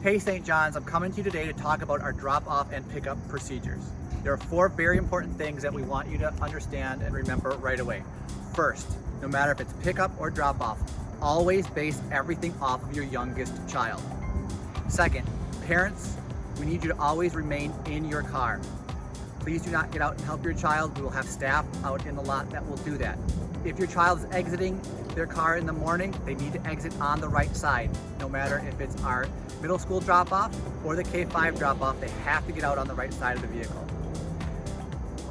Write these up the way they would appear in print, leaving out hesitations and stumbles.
Hey St. John's, I'm coming to you today to talk about our drop-off and pickup procedures. There are 4 very important things that we want you to understand and remember right away. First, no matter if it's pickup or drop-off, always base everything off of your youngest child. Second, parents, we need you to always remain in your car. Please do not get out and help your child. We will have staff out in the lot that will do that. If your child is exiting their car in the morning, they need to exit on the right side. No matter if it's our middle school drop-off or the K-5 drop-off, they have to get out on the right side of the vehicle.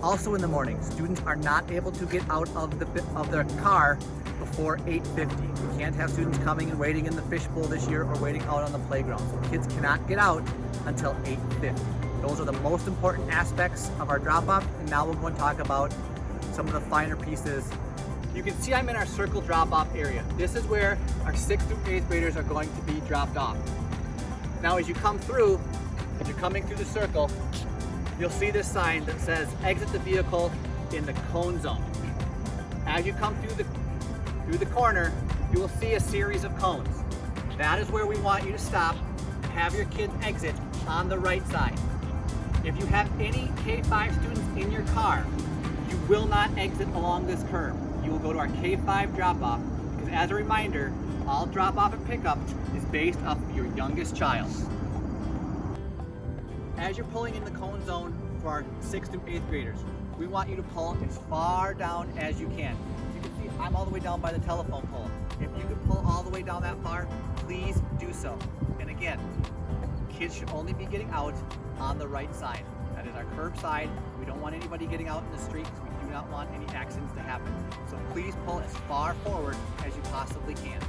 Also in the morning, students are not able to get out of their car before 8:50. We can't have students coming and waiting in the fishbowl this year or waiting out on the playground. So kids cannot get out until 8:50. Those are the most important aspects of our drop-off, and now we're going to talk about some of the finer pieces. You can see I'm in our circle drop-off area. This is where our 6th through 8th graders are going to be dropped off. Now as you come through, if you're coming through the circle, you'll see this sign that says exit the vehicle in the cone zone. As you come through the corner, you will see a series of cones. That is where we want you to stop, have your kids exit on the right side. If you have any K-5 students in your car, you will not exit along this curb. You will go to our K-5 drop-off, because as a reminder, all drop-off and pickup is based off of your youngest child. As you're pulling in the cone zone for our 6th through 8th graders, we want you to pull as far down as you can. As you can see, I'm all the way down by the telephone pole. If you can pull all the way down that far, please do so. And again, kids should only be getting out on the right side. That is our curb side. We don't want anybody getting out in the street because we do not want any accidents to happen. So please pull as far forward as you possibly can.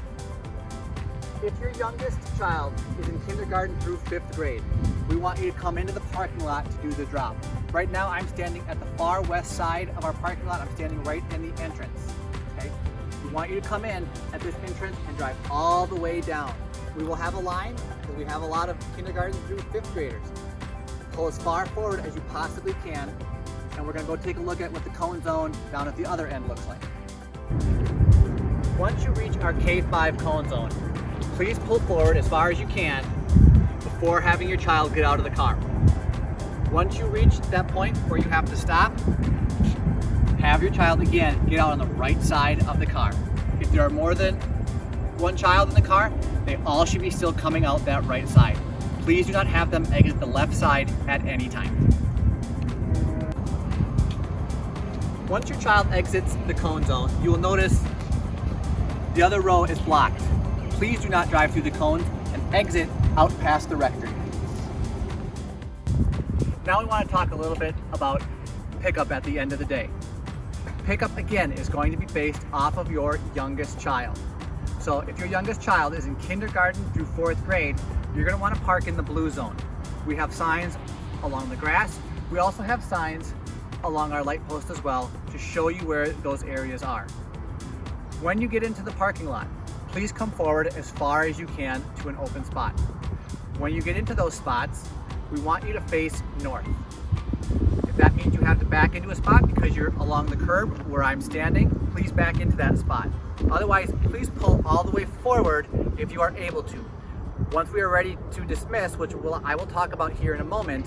If your youngest child is in kindergarten through 5th grade, we want you to come into the parking lot to do the drop. Right now I'm standing at the far west side of our parking lot. I'm standing right in the entrance. Okay? We want you to come in at this entrance and drive all the way down. We will have a line because we have a lot of kindergarten through 5th graders. Pull as far forward as you possibly can, and we're going to go take a look at what the cone zone down at the other end looks like. Once you reach our K-5 cone zone, please pull forward as far as you can before having your child get out of the car. Once you reach that point where you have to stop, have your child again get out on the right side of the car. If there are more than one child in the car, they all should be still coming out that right side. Please do not have them exit the left side at any time. Once your child exits the cone zone, you will notice the other row is blocked. Please do not drive through the cones and exit out past the rectory. Now we want to talk a little bit about pickup at the end of the day. Pickup again is going to be based off of your youngest child. So if your youngest child is in kindergarten through 4th grade, you're going to want to park in the blue zone. We have signs along the grass. We also have signs along our light post as well to show you where those areas are. When you get into the parking lot, please come forward as far as you can to an open spot. When you get into those spots, we want you to face north. If that means you have to back into a spot because you're along the curb where I'm standing, please back into that spot. Otherwise, please pull all the way forward if you are able to. Once we are ready to dismiss, which I will talk about here in a moment,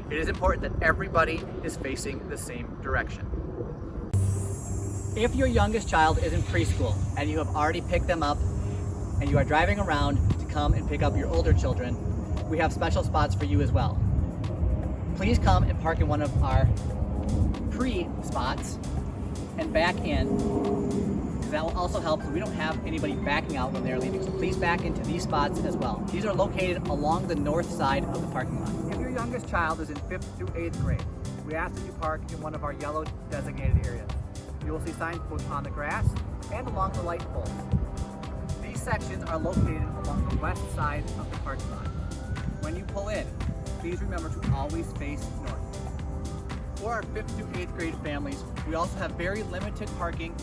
it is important that everybody is facing the same direction. If your youngest child is in preschool and you have already picked them up and you are driving around to come and pick up your older children, we have special spots for you as well. Please come and park in one of our pre spots and back in, because that will also help so we don't have anybody backing out when they're leaving. So please back into these spots as well. These are located along the north side of the parking lot. If your youngest child is in 5th through 8th grade, we ask that you park in one of our yellow designated areas. You will see signs both on the grass and along the light poles. These sections are located along the west side of the parking lot. When you pull in, please remember to always face north. For our 5th through 8th grade families, we also have very limited parking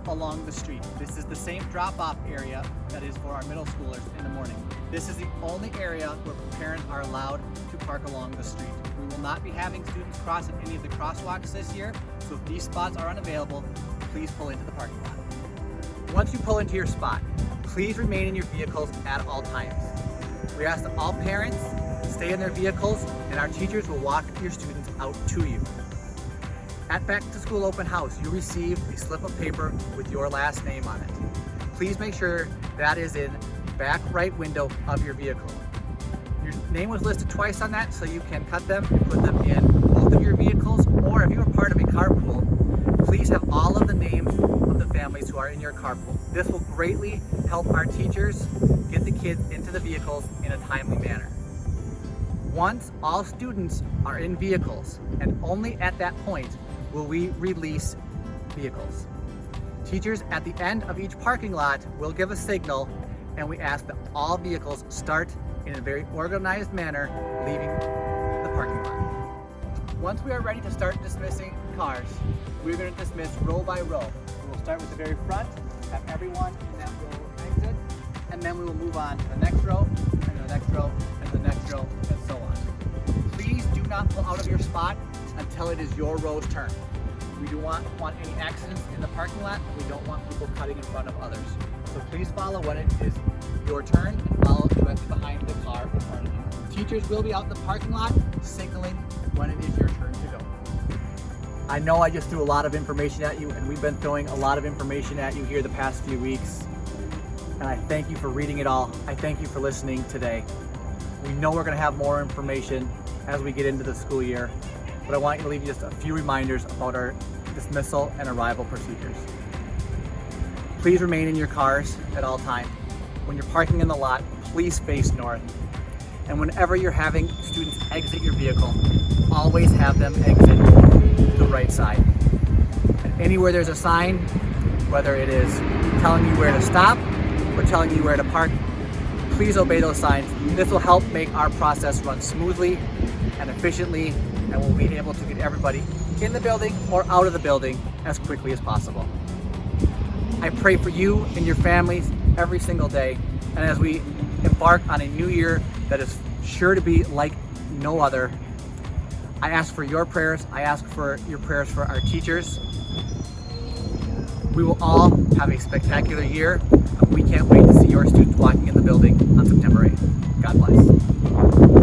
along the street. This is the same drop-off area that is for our middle schoolers in the morning. This is the only area where parents are allowed to park along the street. We will not be having students cross at any of the crosswalks this year, so if these spots are unavailable, please pull into the parking lot. Once you pull into your spot, please remain in your vehicles at all times. We ask that all parents stay in their vehicles, and our teachers will walk your students out to you. At Back to School Open House, you receive a slip of paper with your last name on it. Please make sure that is in back right window of your vehicle. Your name was listed twice on that, so you can cut them and put them in both of your vehicles, or if you are part of a carpool, please have all of the names of the families who are in your carpool. This will greatly help our teachers get the kids into the vehicles in a timely manner. Once all students are in vehicles, and only at that point will we release vehicles. Teachers at the end of each parking lot will give a signal, and we ask that all vehicles start in a very organized manner, leaving the parking lot. Once we are ready to start dismissing cars, we're going to dismiss row by row. We'll start with the very front, have everyone in that row exit, and then we will move on to the next row, and the next row, and the next row, and so on. Please do not pull out of your spot until it is your row's turn. We do not want any accidents in the parking lot, and we don't want people cutting in front of others. So please follow when it is your turn, and follow directly behind the car in front of you. Teachers will be out in the parking lot signaling when it is your turn to go. I know I just threw a lot of information at you, and we've been throwing a lot of information at you here the past few weeks. And I thank you for reading it all. I thank you for listening today. We know we're going to have more information as we get into the school year, but I want you to leave you just a few reminders about our dismissal and arrival procedures. Please remain in your cars at all times. When you're parking in the lot, please face north. And whenever you're having students exit your vehicle, always have them exit the right side. And anywhere there's a sign, whether it is telling you where to stop or telling you where to park, please obey those signs. This will help make our process run smoothly and efficiently, and we'll be able to get everybody in the building or out of the building as quickly as possible. I pray for you and your families every single day, and as we embark on a new year that is sure to be like no other, I ask for your prayers. I ask for your prayers for our teachers. We will all have a spectacular year. We can't wait to see your students walking in the building on September 8th. God bless.